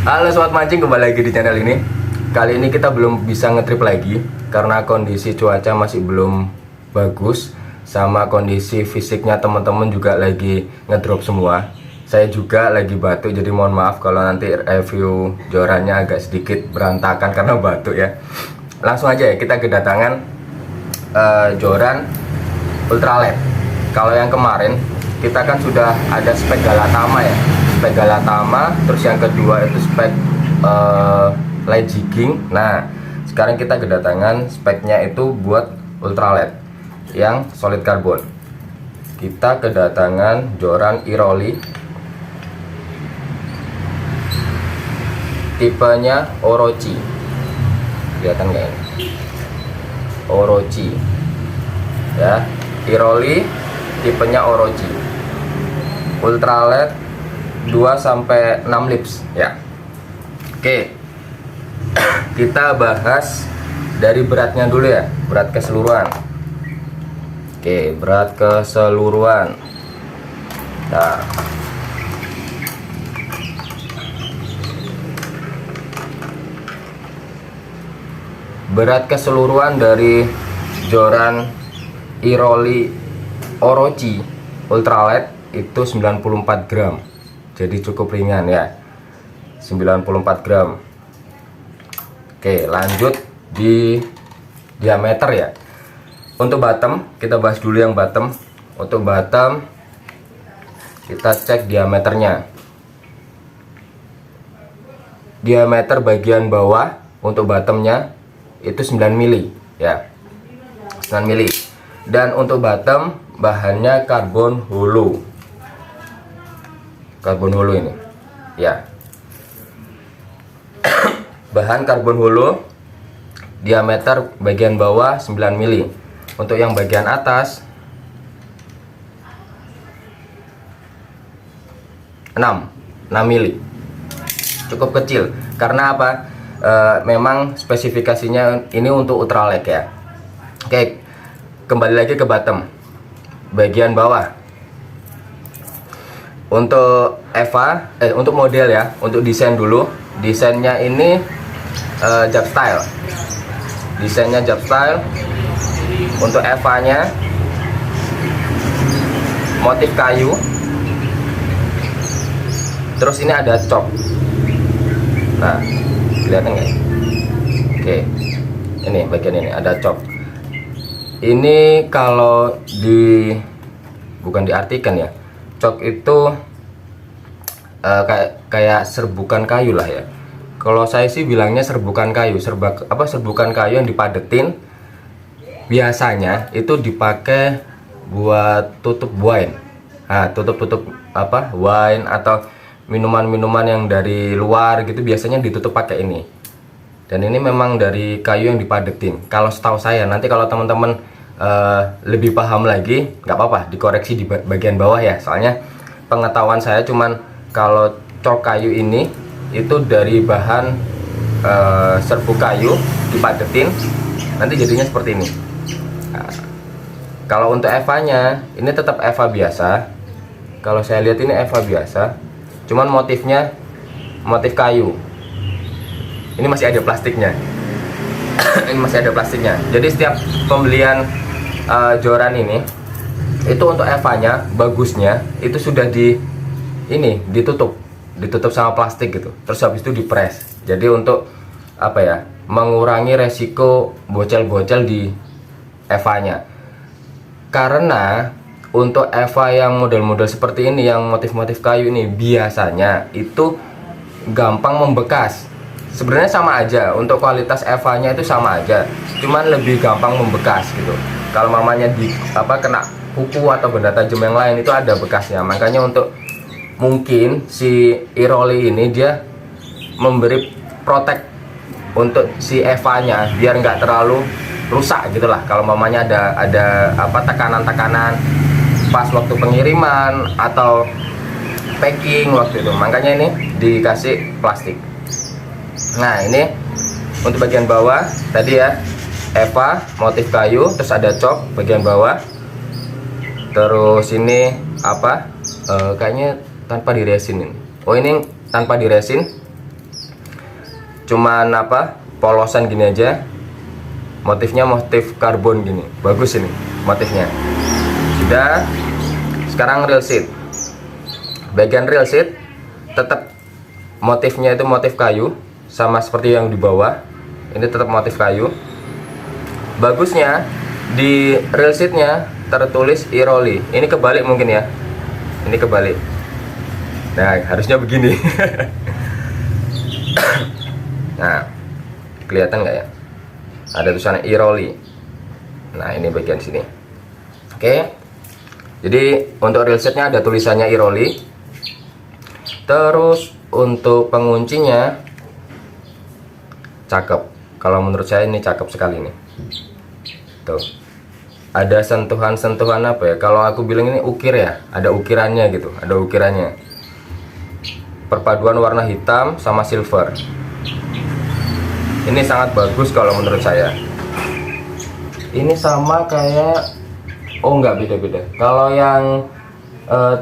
Halo sobat mancing, kembali lagi di channel ini. Kali ini kita belum bisa ngetrip lagi karena kondisi cuaca masih belum bagus, sama kondisi fisiknya teman-teman juga lagi ngedrop semua. Saya juga lagi batuk, jadi mohon maaf kalau nanti review jorannya agak sedikit berantakan karena batuk ya. Langsung aja ya, kita kedatangan joran ultralight. Kalau yang kemarin kita kan sudah ada spek Galatama ya, spek Galatama, terus yang kedua itu spek light jigging. Nah sekarang kita kedatangan speknya itu buat ultralight yang solid carbon. Kita kedatangan joran Iroli, tipenya Orochi. Kelihatan nggak ini? Orochi ya, Iroli tipenya Orochi, ultralight 2-6 lips ya. Oke, kita bahas dari beratnya dulu ya, berat keseluruhan. Oke, berat keseluruhan. Nah, berat keseluruhan dari joran Iroli Orochi ultralight itu 94 gram. Jadi cukup ringan ya, 94 gram. Oke, lanjut di diameter ya. Untuk bottom, kita bahas dulu yang bottom. Untuk bottom kita cek diameternya. Diameter bagian bawah untuk bottomnya itu 9 mili ya, 9 mili. Dan untuk bottom bahannya karbon holo, karbon holo ini ya. Bahan karbon holo, diameter bagian bawah 9 mili. Untuk yang bagian atas 6 mili. Cukup kecil. Karena apa? Memang spesifikasinya ini untuk ultralight ya. Oke, kembali lagi ke bottom, bagian bawah. Untuk Eva, untuk model ya, untuk desain dulu. Desainnya ini jab style. Desainnya jab style. Untuk Eva-nya motif kayu. Terus ini ada cok. Nah, kelihatan nggak? Oke, ini bagian ini ada cok. Ini kalau bukan diartikan ya, cok itu kayak serbukan kayu lah ya. Kalau saya sih bilangnya serbukan kayu, serbukan kayu yang dipadetin. Biasanya itu dipakai buat tutup wine. Nah, tutup wine atau minuman-minuman yang dari luar gitu, biasanya ditutup pakai ini. Dan ini memang dari kayu yang dipadetin. Kalau setahu saya, nanti kalau teman-teman lebih paham lagi, nggak apa-apa dikoreksi di bagian bawah ya. Soalnya pengetahuan saya cuman kalau cok kayu ini itu dari bahan serbuk kayu dipadetin, nanti jadinya seperti ini. Nah, kalau untuk Eva-nya ini tetap Eva biasa. Kalau saya lihat ini Eva biasa, cuman motifnya motif kayu. Ini masih ada plastiknya. Ini masih ada plastiknya. Jadi setiap pembelian joran ini itu untuk Eva-nya bagusnya itu sudah ditutup sama plastik gitu. Terus habis itu dipres. Jadi untuk apa ya? Mengurangi resiko bocel-bocel di Eva-nya. Karena untuk Eva yang model-model seperti ini, yang motif-motif kayu ini, biasanya itu gampang membekas. Sebenarnya sama aja, untuk kualitas Eva-nya itu sama aja, cuman lebih gampang membekas gitu. Kalau mamanya kena kuku atau benda tajam yang lain itu ada bekasnya. Makanya untuk mungkin si Iroli ini dia memberi protek untuk si Eva-nya biar nggak terlalu rusak gitulah. Kalau mamanya ada tekanan-tekanan pas waktu pengiriman atau packing waktu itu, makanya ini dikasih plastik. Nah, ini untuk bagian bawah tadi ya, Eva motif kayu, terus ada cok bagian bawah. Terus ini kayaknya tanpa diresin ini. Oh, ini tanpa diresin. cuman apa, polosan gini aja. Motifnya motif karbon gini, bagus ini motifnya. Sudah. Sekarang real seat. Bagian real seat tetap motifnya itu motif kayu, sama seperti yang di bawah. Ini tetap motif kayu. Bagusnya di real seatnya tertulis Iroli. Ini kebalik mungkin ya. Ini kebalik. Nah, harusnya begini. Nah, kelihatan nggak ya? Ada tulisannya Iroli. Nah, ini bagian sini. Oke. Jadi untuk real setnya ada tulisannya Iroli. Terus untuk penguncinya cakep. Kalau menurut saya ini cakep sekali nih. Tuh. Ada sentuhan-sentuhan apa ya? Kalau aku bilang ini ukir ya, ada ukirannya gitu, ada ukirannya. Perpaduan warna hitam sama silver. Ini sangat bagus kalau menurut saya. Ini sama kayak, oh enggak, beda-beda. Kalau yang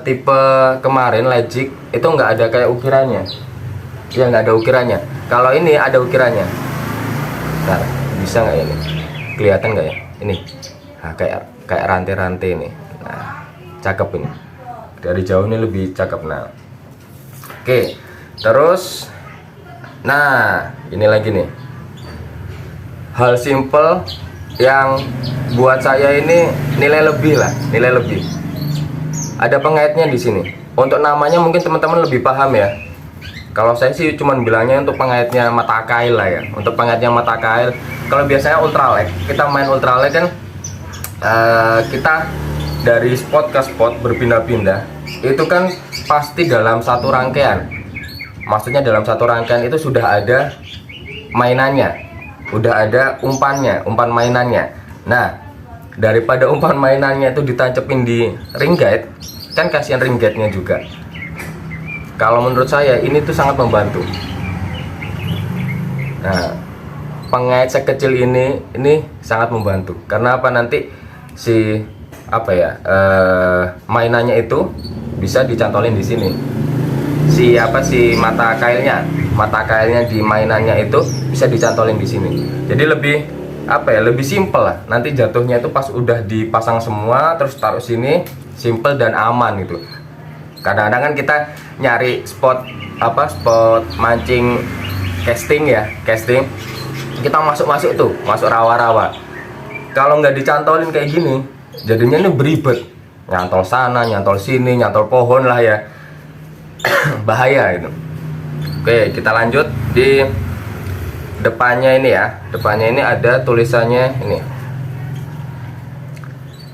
tipe kemarin Legic itu enggak ada kayak ukirannya. Ya enggak ada ukirannya. Kalau ini ada ukirannya. Nah, bisa nggak ini? Kelihatan nggak ya? Ini, nah, kayak rantai-rantai ini. Nah, cakep ini. Dari jauh ini lebih cakep. Nah, oke. Terus, nah ini lagi nih. Hal simple yang buat saya ini nilai lebih lah, nilai lebih. Ada pengaitnya di sini. Untuk namanya mungkin teman-teman lebih paham ya. Kalau saya sih cuman bilangnya untuk pengaitnya mata kail lah ya. Untuk pengaitnya mata kail. Kalau biasanya ultralight, kita main ultralight kan kita dari spot ke spot berpindah-pindah. Itu kan pasti dalam satu rangkaian. Maksudnya dalam satu rangkaian itu sudah ada mainannya. Udah ada umpannya, umpan mainannya. Nah, daripada umpan mainannya itu ditancepin di ring guide, kan kasihan ring guide-nya juga. Kalau menurut saya ini tuh sangat membantu. Nah, pengait sekecil ini sangat membantu. Karena apa, nanti si apa ya, mainannya itu bisa dicantolin di sini. Si mata kailnya di mainannya itu bisa dicantolin di sini. Jadi lebih apa ya, lebih simpel lah. Nanti jatuhnya itu pas udah dipasang semua terus taruh sini, simple dan aman gitu. Kadang-kadang kan kita nyari spot mancing casting ya, casting. Kita masuk tuh, masuk rawa-rawa. Kalau nggak dicantolin kayak gini, jadinya ini beribet. Nyantol sana, nyantol sini, nyantol pohon lah ya. Bahaya itu. Oke, kita lanjut di depannya ini ya. Depannya ini ada tulisannya ini.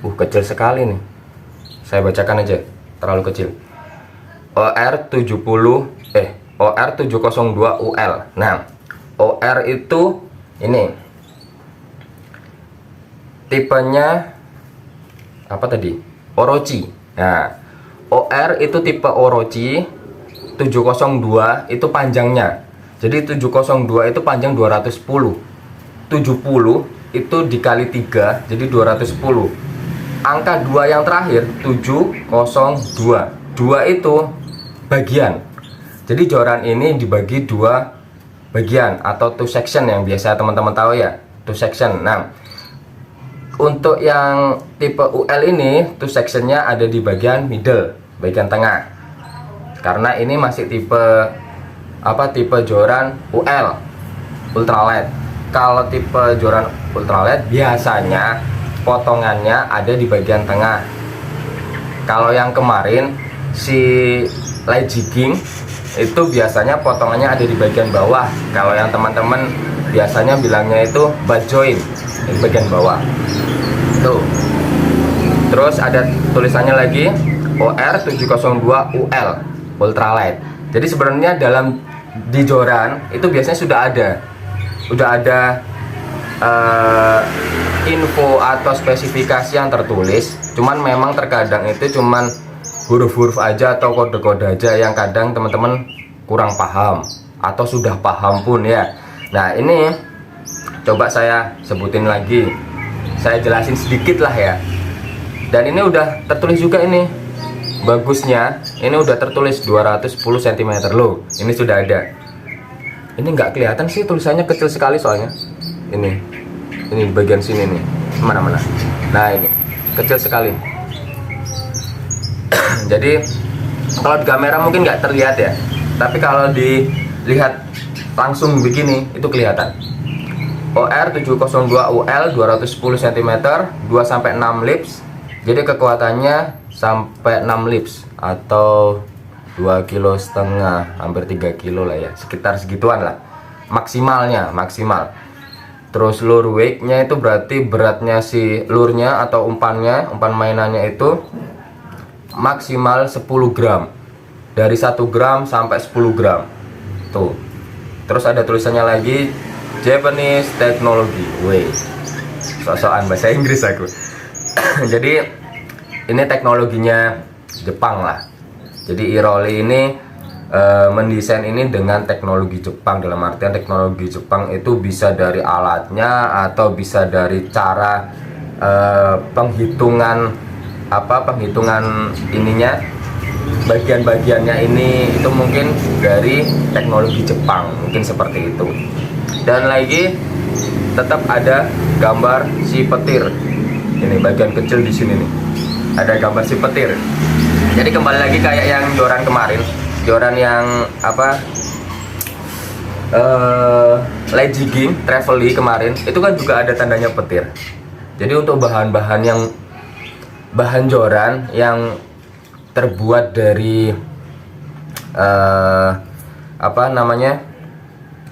Kecil sekali nih. Saya bacakan aja, terlalu kecil. OR 702 UL. Nah, OR itu ini tipenya apa tadi? Orochi. Nah, OR itu tipe Orochi. 702 itu panjangnya. Jadi 702 itu panjang 210. 70 itu dikali 3 jadi 210. Angka 2 yang terakhir 702. 2 itu bagian. Jadi joran ini dibagi 2 bagian atau 2 section yang biasa teman-teman tahu ya, 2 section. Nah, untuk yang tipe UL ini 2 sectionnya ada di bagian middle, bagian tengah. Karena ini masih tipe joran UL ultralight. Kalau tipe joran ultralight biasanya potongannya ada di bagian tengah. Kalau yang kemarin si light jigging itu biasanya potongannya ada di bagian bawah. Kalau yang teman-teman biasanya bilangnya itu butt joint di bagian bawah. Tuh. Terus ada tulisannya lagi OR 702 UL ultralight. Jadi sebenarnya di joran itu biasanya sudah ada info atau spesifikasi yang tertulis. Cuman memang terkadang itu cuman huruf-huruf aja atau kode-kode aja yang kadang teman-teman kurang paham atau sudah paham pun ya. Nah, ini coba saya sebutin lagi, saya jelasin sedikit lah ya. Dan ini udah tertulis juga ini. Bagusnya ini udah tertulis 210 cm loh. Ini sudah ada. Ini nggak kelihatan sih, tulisannya kecil sekali soalnya. Ini bagian sini nih, mana. Nah ini kecil sekali. Jadi kalau di kamera mungkin nggak terlihat ya, tapi kalau dilihat langsung begini itu kelihatan. OR 702 UL 210 cm, 2-6 lips. Jadi kekuatannya sampai 6 lips atau 2,5 kilo, hampir 3 kilo lah ya, sekitar segituan lah maksimal. Terus lure weight-nya itu berarti beratnya si lure-nya atau umpan mainannya itu maksimal 10 gram, dari 1 gram sampai 10 gram tuh. Terus ada tulisannya lagi Japanese Technology. Wait, sosokan bahasa Inggris aku. Jadi ini teknologinya Jepang lah. Jadi Iroli ini mendesain ini dengan teknologi Jepang, dalam artian teknologi Jepang itu bisa dari alatnya atau bisa dari cara penghitungan ininya, bagian-bagiannya ini itu mungkin dari teknologi Jepang, mungkin seperti itu. Dan lagi tetap ada gambar si petir. Ini bagian kecil di sini nih, ada gambar si petir. Jadi kembali lagi kayak yang joran kemarin, joran yang Legging Travely kemarin, itu kan juga ada tandanya petir. Jadi untuk bahan joran yang terbuat dari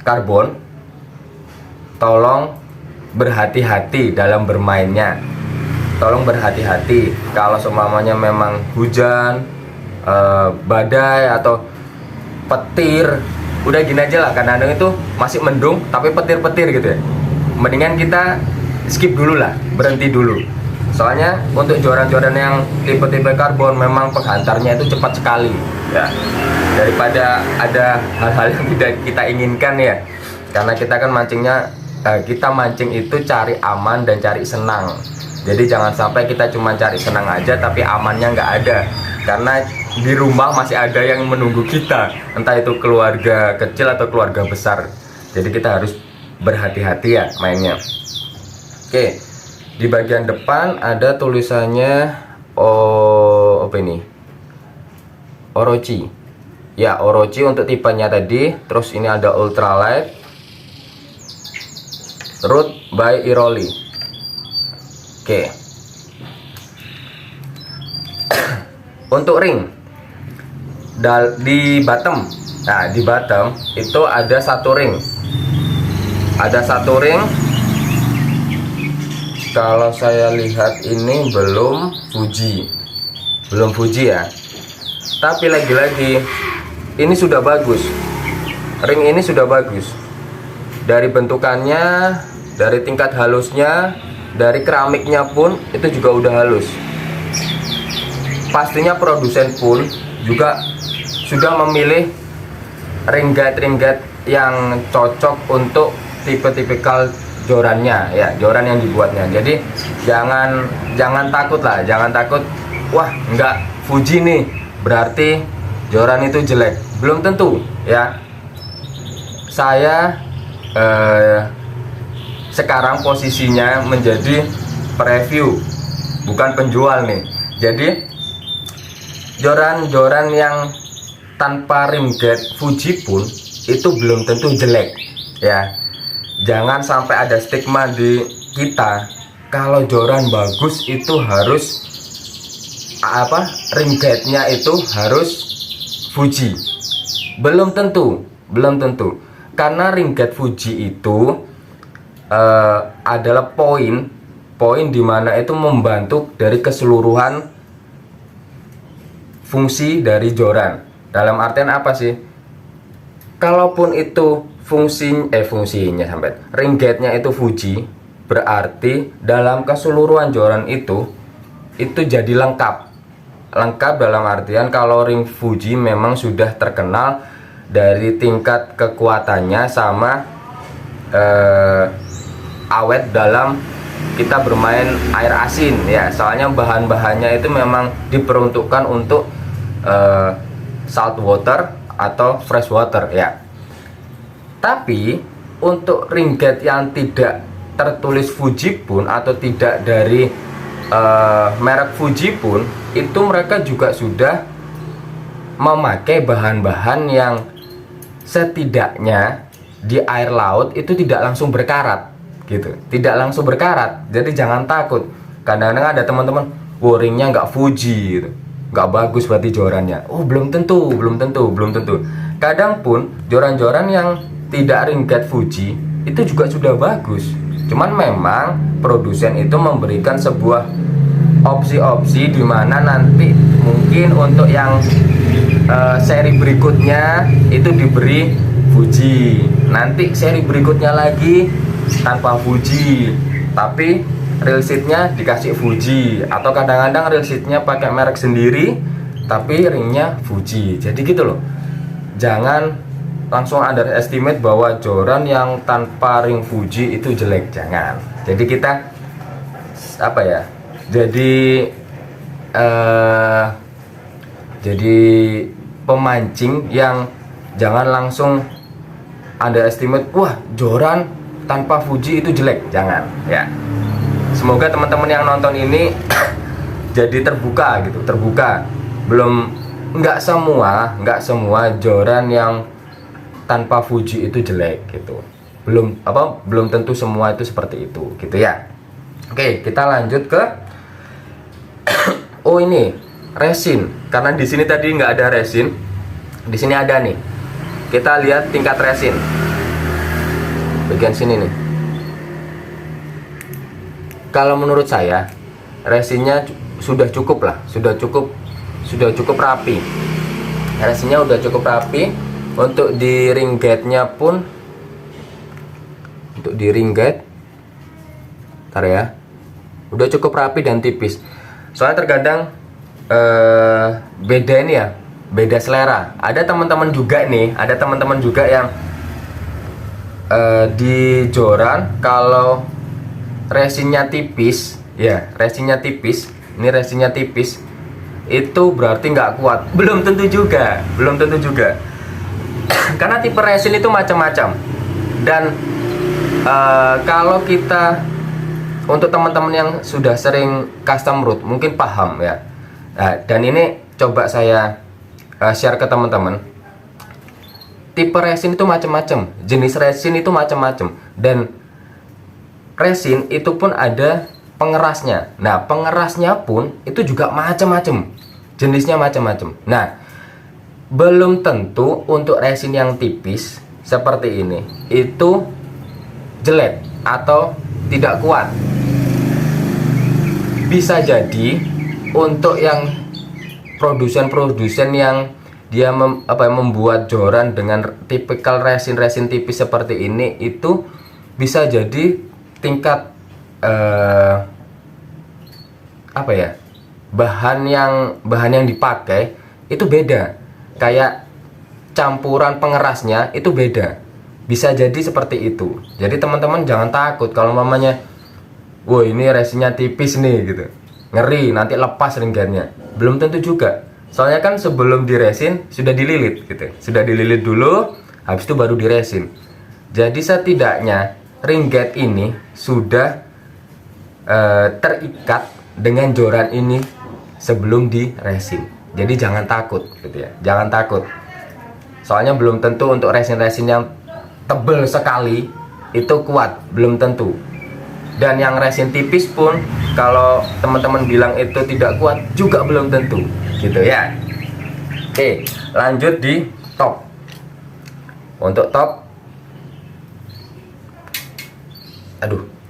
karbon, tolong berhati-hati dalam bermainnya. Tolong berhati-hati kalau seumpamanya memang hujan, badai atau petir, udah gini aja lah, kadang-kadang itu masih mendung tapi petir-petir gitu ya, mendingan kita skip dulu lah, berhenti dulu. Soalnya untuk joran-joran yang tipe-tipe karbon memang penghantarnya itu cepat sekali ya, daripada ada hal-hal yang tidak kita inginkan ya. Karena kita kan kita mancing itu cari aman dan cari senang. Jadi jangan sampai kita cuma cari senang aja tapi amannya nggak ada, karena di rumah masih ada yang menunggu kita, entah itu keluarga kecil atau keluarga besar. Jadi kita harus berhati-hati ya mainnya. Oke, di bagian depan ada tulisannya apa ini? Orochi. Ya, Orochi untuk tipenya tadi. Terus ini ada ultralight, Root by Iroli. Oke. Untuk ring di bottom, nah di bottom itu ada satu ring. Kalau saya lihat ini belum Fuji ya. Tapi lagi-lagi ini sudah bagus. Ring ini sudah bagus. Dari bentukannya, dari tingkat halusnya, dari keramiknya pun itu juga udah halus. Pastinya produsen pun juga sudah memilih ring guide yang cocok untuk tipe-tipikal jorannya ya, joran yang dibuatnya. Jadi jangan takut lah, jangan takut, wah enggak Fuji nih berarti joran itu jelek. Belum tentu ya. Saya sekarang posisinya menjadi preview, bukan penjual nih. Jadi joran-joran yang tanpa rim guide Fuji pun itu belum tentu jelek ya. Jangan sampai ada stigma di kita kalau joran bagus itu harus rim guide-nya itu harus Fuji. Belum tentu. Karena rim guide Fuji itu adalah poin dimana itu membantu dari keseluruhan fungsi dari joran. Dalam artian apa sih? Kalaupun itu fungsinya sampai ring guide-nya itu Fuji, berarti dalam keseluruhan joran itu jadi lengkap dalam artian kalau ring Fuji memang sudah terkenal dari tingkat kekuatannya sama awet dalam kita bermain air asin ya. Soalnya bahan-bahannya itu memang diperuntukkan untuk salt water atau fresh water ya. Tapi untuk ringget yang tidak tertulis Fuji pun atau tidak dari merek Fuji pun, itu mereka juga sudah memakai bahan-bahan yang setidaknya di air laut itu tidak langsung berkarat gitu, tidak langsung berkarat. Jadi jangan takut. Kadang-kadang ada teman-teman, ringnya nggak Fuji gitu, nggak bagus berarti jorannya. Oh, belum tentu. Kadang pun joran-joran yang tidak ringget Fuji itu juga sudah bagus. Cuman memang produsen itu memberikan sebuah opsi-opsi di mana nanti mungkin untuk yang seri berikutnya itu diberi Fuji, nanti seri berikutnya lagi tanpa Fuji, tapi reel seatnya dikasih Fuji, atau kadang-kadang reel seatnya pakai merek sendiri tapi ringnya Fuji. Jadi gitu loh, jangan langsung underestimate bahwa joran yang tanpa ring Fuji itu jelek, jangan. Jadi kita apa ya, jadi pemancing yang jangan langsung underestimate, wah joran tanpa Fuji itu jelek, jangan ya. Semoga teman-teman yang nonton ini jadi terbuka gitu, nggak semua joran yang tanpa Fuji itu jelek gitu, belum tentu semua itu seperti itu gitu ya. Oke, kita lanjut ke oh ini resin, karena di sini tadi nggak ada resin, di sini ada nih. Kita lihat tingkat resin bagian sini nih. Kalau menurut saya resinnya sudah cukup rapi. Resinnya udah cukup rapi. Untuk di ringgitnya pun, untuk di ringgit, ntar ya, udah cukup rapi dan tipis. Soalnya terkadang beda ini ya, beda selera. Ada teman-teman juga yang di joran kalau resinnya tipis, ya resinnya tipis, ini resinnya tipis, itu berarti nggak kuat. Belum tentu juga. Karena tipe resin itu macam-macam. Dan kalau kita, untuk teman-teman yang sudah sering custom root mungkin paham ya. Nah, dan ini coba saya share ke teman-teman. Tipe resin itu macam-macam, jenis resin itu macam-macam, dan resin itu pun ada pengerasnya. Nah, pengerasnya pun itu juga macam-macam, jenisnya macam-macam. Nah, belum tentu untuk resin yang tipis seperti ini itu jelek atau tidak kuat. Bisa jadi untuk yang produsen yang dia membuat joran dengan tipikal resin tipis seperti ini, itu bisa jadi tingkat bahan yang dipakai itu beda. Kayak campuran pengerasnya itu beda, bisa jadi seperti itu. Jadi teman-teman jangan takut kalau mamanya, wah ini resinnya tipis nih gitu, ngeri nanti lepas ringgitnya. Belum tentu juga, soalnya kan sebelum diresin sudah dililit gitu, sudah dililit dulu, habis itu baru diresin. Jadi setidaknya ringgit ini sudah terikat dengan joran ini sebelum diresin. Jadi jangan takut gitu ya, jangan takut. Soalnya belum tentu untuk resin-resin yang tebal sekali itu kuat, belum tentu. Dan yang resin tipis pun kalau teman-teman bilang itu tidak kuat juga belum tentu gitu ya. Oke, lanjut di top. Untuk top,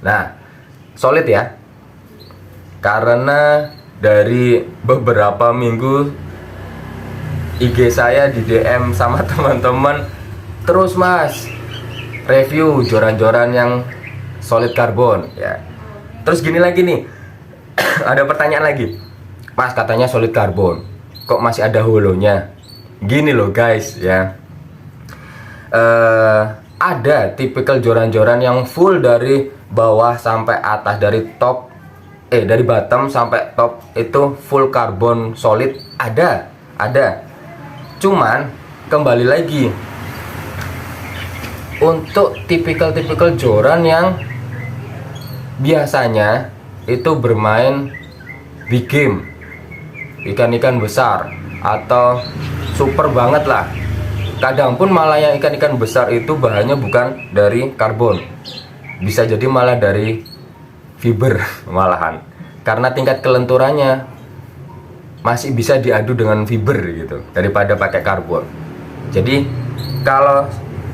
nah solid ya, karena dari beberapa minggu IG saya di DM sama teman-teman terus, Mas, review joran-joran yang solid karbon ya. Terus gini lagi nih, ada pertanyaan lagi, Mas katanya solid karbon, kok masih ada holonya? Gini loh guys ya, ada tipikal joran-joran yang full dari bawah sampai atas, dari bottom sampai top itu full karbon solid, ada. Cuman kembali lagi, untuk tipikal-tipikal joran yang biasanya itu bermain big game, ikan-ikan besar atau super banget lah. Kadang pun malah yang ikan-ikan besar itu bahannya bukan dari karbon, bisa jadi malah dari fiber malahan, karena tingkat kelenturannya masih bisa diadu dengan fiber gitu daripada pakai karbon. Jadi kalau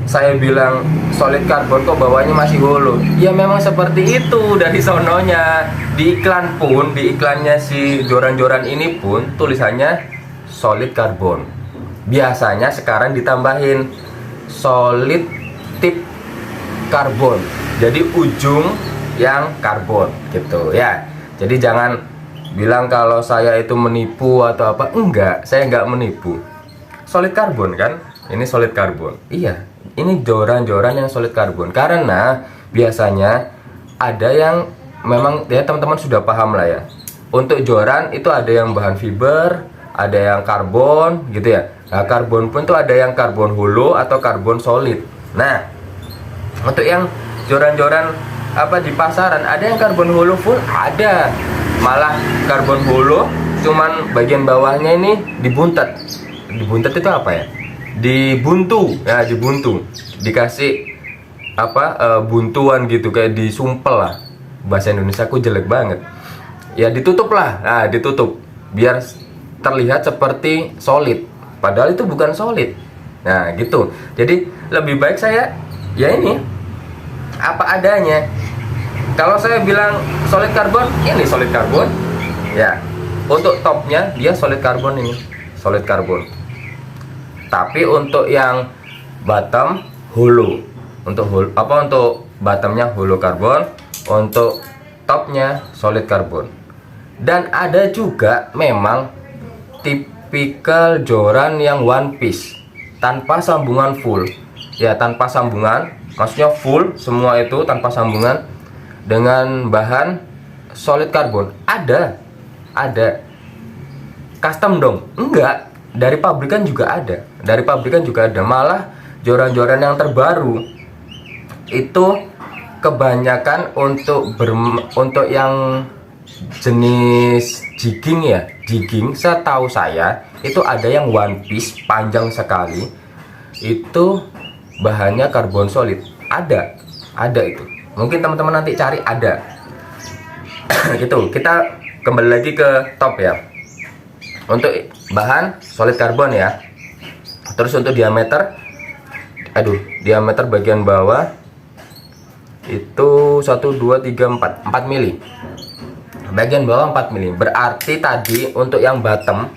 saya bilang solid karbon kok bawahnya masih holo, ya memang seperti itu dari sononya. Di iklan pun, di iklannya si joran-joran ini pun tulisannya solid karbon. Biasanya sekarang ditambahin solid tip karbon, jadi ujung yang karbon gitu ya. Jadi jangan bilang kalau saya itu menipu atau apa. Enggak, saya enggak menipu. Solid karbon kan, ini solid karbon. Iya, ini joran-joran yang solid karbon, karena biasanya ada yang memang ya teman-teman sudah paham lah ya. Untuk joran itu ada yang bahan fiber, ada yang karbon gitu ya. Nah, karbon pun tuh ada yang karbon holo atau karbon solid. Nah, untuk yang joran-joran apa di pasaran ada yang karbon holo full, ada malah karbon holo cuman bagian bawahnya ini dibuntet. Dibuntet itu apa ya? Dibuntu ya, dibuntu, dikasih apa buntuan gitu, kayak disumpel lah. Bahasa Indonesia aku jelek banget ya, ditutup lah. Nah, ditutup biar terlihat seperti solid, padahal itu bukan solid. Nah gitu. Jadi lebih baik saya ya ini apa adanya. Kalau saya bilang solid karbon, ini solid karbon ya. Untuk topnya dia solid karbon, ini solid karbon. Tapi untuk yang bottom holo, untuk untuk bottomnya holo karbon, untuk topnya solid karbon. Dan ada juga memang tipikal joran yang one piece tanpa sambungan full ya, tanpa sambungan, maksudnya full semua itu tanpa sambungan dengan bahan solid karbon. Ada custom dong? Enggak, dari pabrikan juga ada, dari pabrikan juga ada. Malah joran-joran yang terbaru itu kebanyakan untuk yang jenis jigging ya, jigging. Setahu saya itu ada yang one piece panjang sekali, itu bahannya karbon solid. Ada itu. Mungkin teman-teman nanti cari, ada. Gitu. Kita kembali lagi ke top ya. Untuk bahan solid karbon ya. Terus untuk diameter, diameter bagian bawah itu 1 2 3 4 mili. Bagian bawah 4 mili. Berarti tadi untuk yang bottom,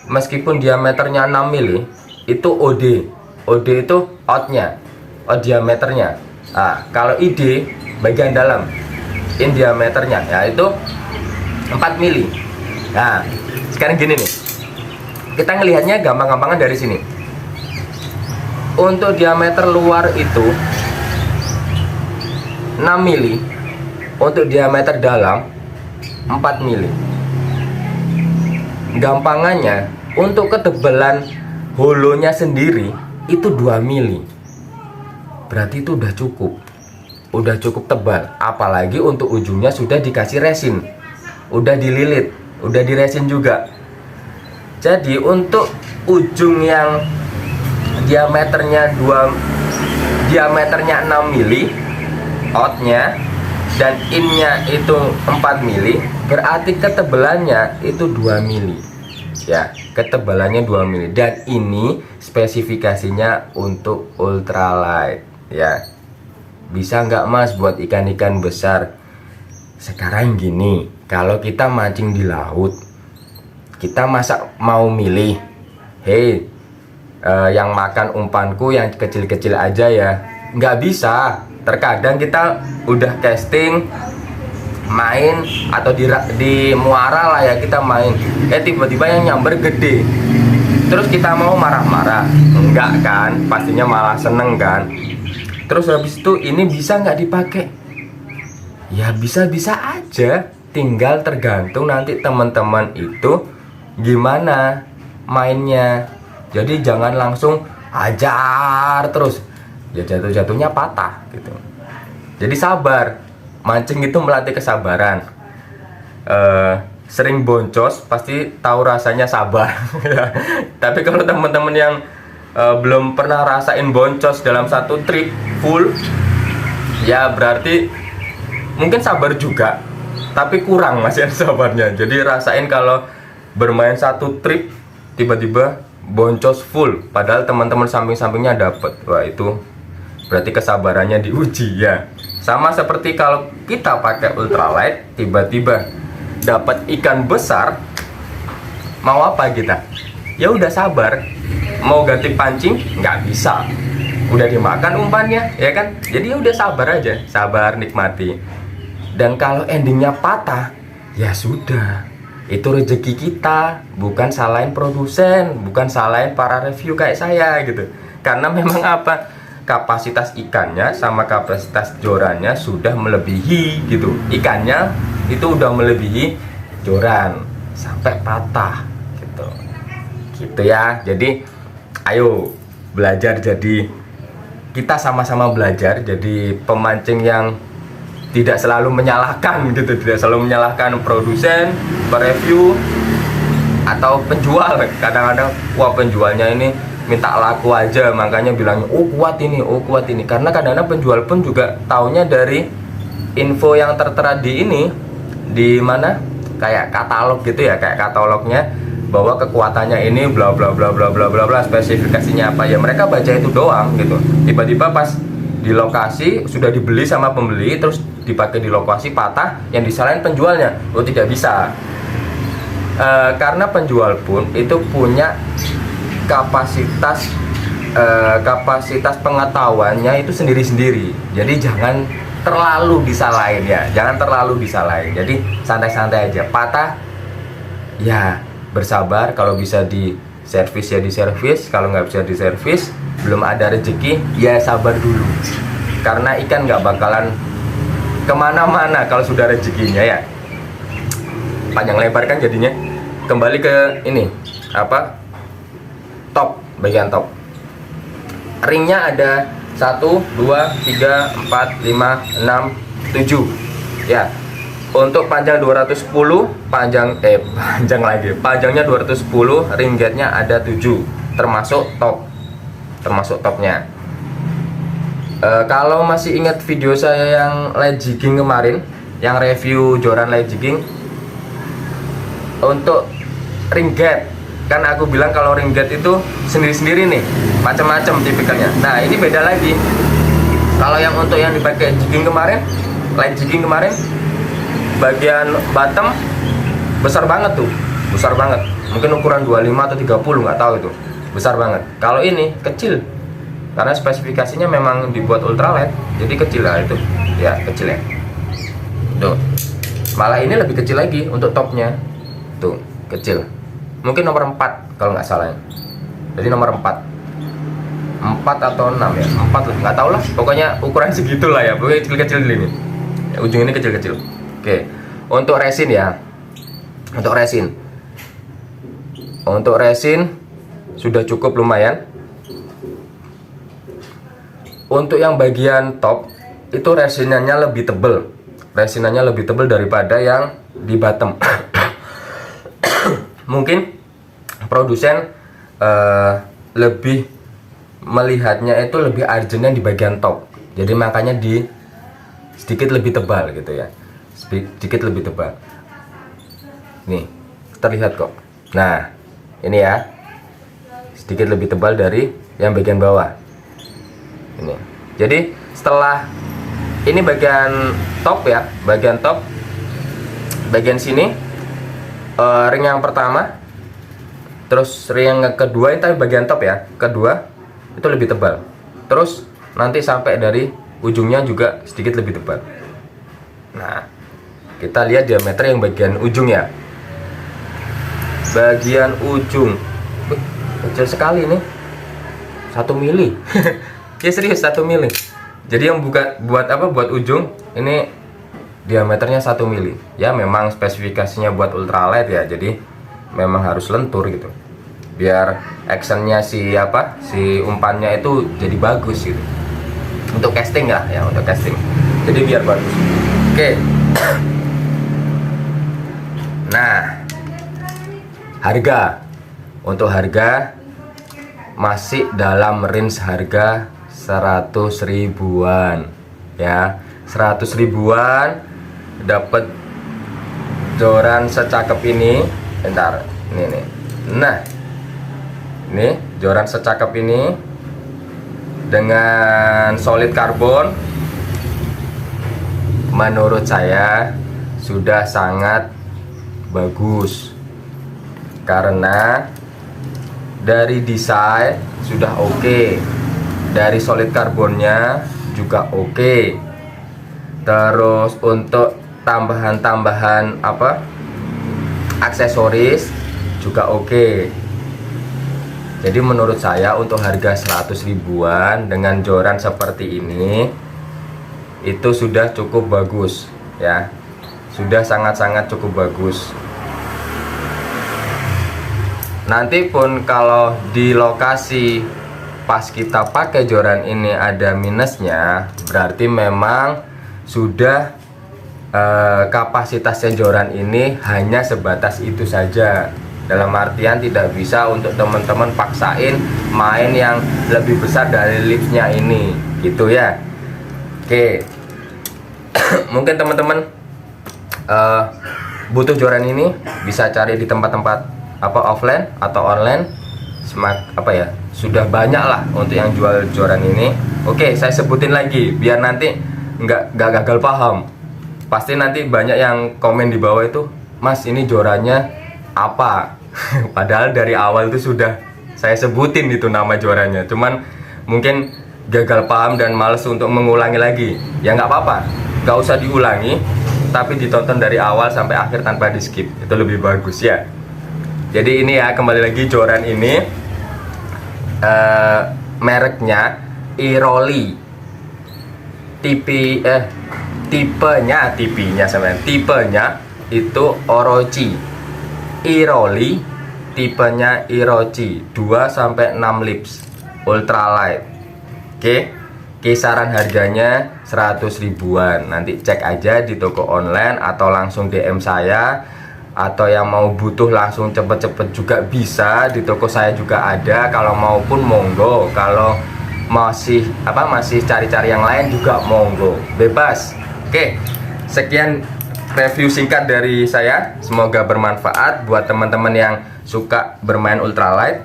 meskipun diameternya 6 mili, itu OD. OD itu outnya, out diameternya. Nah, kalau ID bagian dalam, in diameternya ya itu 4 mili. Nah, sekarang gini nih. Kita ngelihatnya gampang-gampangan dari sini. Untuk diameter luar itu 6 mili, untuk diameter dalam 4 mili. Gampangannya, untuk ketebalan holonya sendiri itu 2 mili. Berarti itu udah cukup tebal. Apalagi untuk ujungnya sudah dikasih resin, udah dililit, udah diresin juga. Jadi untuk ujung yang diameternya 6 mili outnya dan innya itu 4 mili, berarti ketebalannya itu 2 mili ya, ketebalannya 2 mili. Dan ini spesifikasinya untuk ultralight ya. Bisa nggak mas buat ikan-ikan besar? Sekarang gini, kalau kita mancing di laut, kita masa mau milih, yang makan umpanku yang kecil-kecil aja ya? Nggak bisa. Terkadang kita udah casting, main atau di muara lah ya, kita main, tiba-tiba yang nyamber gede, terus kita mau marah-marah? Enggak kan, pastinya malah seneng kan. Terus habis itu ini bisa nggak dipakai? Ya bisa-bisa aja, tinggal tergantung nanti teman-teman itu gimana mainnya. Jadi jangan langsung ajar terus. ya jatuh-jatuhnya patah gitu. Jadi sabar, mancing itu melatih kesabaran. Sering boncos pasti tahu rasanya sabar. Tapi kalau teman-teman yang belum pernah rasain boncos dalam satu trip full, ya berarti mungkin sabar juga, tapi kurang masih ada sabarnya. Jadi rasain kalau bermain satu trip tiba-tiba boncos full, padahal teman-teman samping-sampingnya dapet. Wah, itu berarti kesabarannya diuji ya. Sama seperti kalau kita pakai ultralight, tiba-tiba dapat ikan besar, mau apa kita? Ya udah sabar. Mau ganti pancing nggak bisa, udah dimakan umpannya ya kan. Jadi ya udah sabar aja, sabar, nikmati. Dan kalau endingnya patah, ya sudah, itu rezeki kita, bukan salahin produsen, bukan salahin para review kayak saya gitu. Karena memang apa, kapasitas ikannya sama kapasitas jorannya sudah melebihi gitu. Ikannya itu udah melebihi joran sampai patah gitu ya. Jadi ayo belajar, jadi kita sama-sama belajar jadi pemancing yang tidak selalu menyalahkan gitu, tidak selalu menyalahkan produsen, review atau penjual. Kadang-kadang wah penjualnya ini minta laku aja, makanya bilangnya oh kuat ini, oh kuat ini. Karena kadang-kadang penjual pun juga taunya dari info yang tertera di ini, di mana kayak katalog gitu ya, kayak katalognya bahwa kekuatannya ini bla bla bla bla bla bla bla, spesifikasinya apa ya, mereka baca itu doang gitu. Tiba-tiba pas di lokasi sudah dibeli sama pembeli, terus dipakai di lokasi patah, yang disalahin penjualnya. Oh tidak bisa, karena penjual pun itu punya kapasitas pengetahuannya itu sendiri-sendiri. Jadi jangan terlalu disalahin ya, jangan terlalu disalahin. Jadi santai-santai aja, patah ya bersabar, kalau bisa di servis ya di servis, kalau nggak bisa di servis, belum ada rezeki ya sabar dulu. Karena ikan nggak bakalan kemana-mana kalau sudah rezekinya ya. Panjang lebar kan jadinya. Kembali ke ini apa, top, bagian top. Ringnya ada 1, 2, 3, 4, 5, 6, 7 ya. Untuk panjang 210, panjang lagi, panjangnya 210, ring gate-nya ada 7, termasuk topnya. Kalau masih ingat video saya yang light jigging kemarin, yang review joran light jigging, untuk ring gate kan aku bilang kalau ring gate itu sendiri-sendiri nih, macam-macam tipikalnya. Nah ini beda lagi. Kalau yang untuk yang dipakai jigging kemarin, light jigging kemarin, bagian bottom besar banget tuh, besar banget, mungkin ukuran 25 atau 30 nggak tahu itu, besar banget. Kalau ini kecil, karena spesifikasinya memang dibuat ultralight, jadi kecil lah itu ya, kecil ya tuh. Malah ini lebih kecil lagi untuk topnya tuh, kecil, mungkin nomor 4 kalau nggak salah ya. Jadi nomor 4 atau 6 ya, 4 lah, nggak tahu lah, pokoknya ukuran segitulah ya, pokoknya kecil-kecil ini ya, ujung ini kecil-kecil. Oke, untuk resin ya, untuk resin sudah cukup lumayan. Untuk yang bagian top itu resinannya lebih tebel, daripada yang di bottom. Mungkin produsen lebih melihatnya itu lebih urgentnya di bagian top, jadi makanya sedikit lebih tebal gitu ya, sedikit lebih tebal. Nih terlihat kok. Nah ini ya, sedikit lebih tebal dari yang bagian bawah ini. Jadi setelah ini bagian top ya, bagian sini ring yang pertama, terus ring yang kedua, ini tapi bagian top ya, kedua itu lebih tebal, terus nanti sampai dari ujungnya juga sedikit lebih tebal. Nah kita lihat diameter yang bagian ujung ya, bagian ujung kecil sekali nih, 1 mili. Ya serius, 1 mili. Jadi yang buat ujung ini diameternya 1 mili. Ya memang spesifikasinya buat ultralight ya, jadi memang harus lentur gitu, biar actionnya si umpannya itu jadi bagus gitu. untuk casting lah ya, untuk casting. Jadi biar bagus. Oke. Nah, harga. Untuk harga masih dalam range harga 100 ribuan ya. 100 ribuan dapat joran secakep ini. Bentar, ini nih. Nah, ini joran secakep ini dengan solid karbon, menurut saya sudah sangat bagus karena dari desain sudah oke, dari solid karbonnya juga oke, terus untuk tambahan-tambahan aksesoris juga oke. Jadi menurut saya untuk harga 100 ribuan dengan joran seperti ini itu sudah cukup bagus ya, sudah sangat-sangat cukup bagus. Nanti pun kalau di lokasi pas kita pakai joran ini ada minusnya, berarti memang sudah kapasitasnya joran ini hanya sebatas itu saja. Dalam artian tidak bisa untuk teman-teman paksain main yang lebih besar dari lipsnya ini, gitu ya. Oke. Mungkin teman-teman butuh joran ini bisa cari di tempat-tempat offline atau online, sudah banyak lah untuk yang jual joran ini. Oke, saya sebutin lagi biar nanti nggak gagal paham. Pasti nanti banyak yang komen di bawah itu, Mas ini jorannya apa? Padahal dari awal itu sudah saya sebutin itu nama jorannya, cuman mungkin gagal paham dan males untuk mengulangi lagi. Ya nggak apa-apa, nggak usah diulangi, tapi ditonton dari awal sampai akhir tanpa di skip, itu lebih bagus ya. Jadi ini ya, kembali lagi joran ini mereknya Iroli, tipenya itu Orochi. Iroli tipenya Orochi 2-6 lips ultralight. Oke, kisaran harganya 100 ribuan. Nanti cek aja di toko online atau langsung DM saya, atau yang mau butuh langsung cepet-cepet juga bisa, di toko saya juga ada. Kalau maupun monggo, kalau masih cari-cari yang lain juga monggo, bebas. Oke, sekian review singkat dari saya, semoga bermanfaat buat teman-teman yang suka bermain ultralight.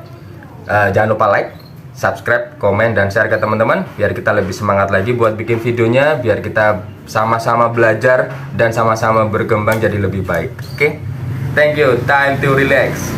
Jangan lupa like, subscribe, komen, dan share ke teman-teman biar kita lebih semangat lagi buat bikin videonya, biar kita sama-sama belajar dan sama-sama berkembang jadi lebih baik. Oke, thank you, time to relax.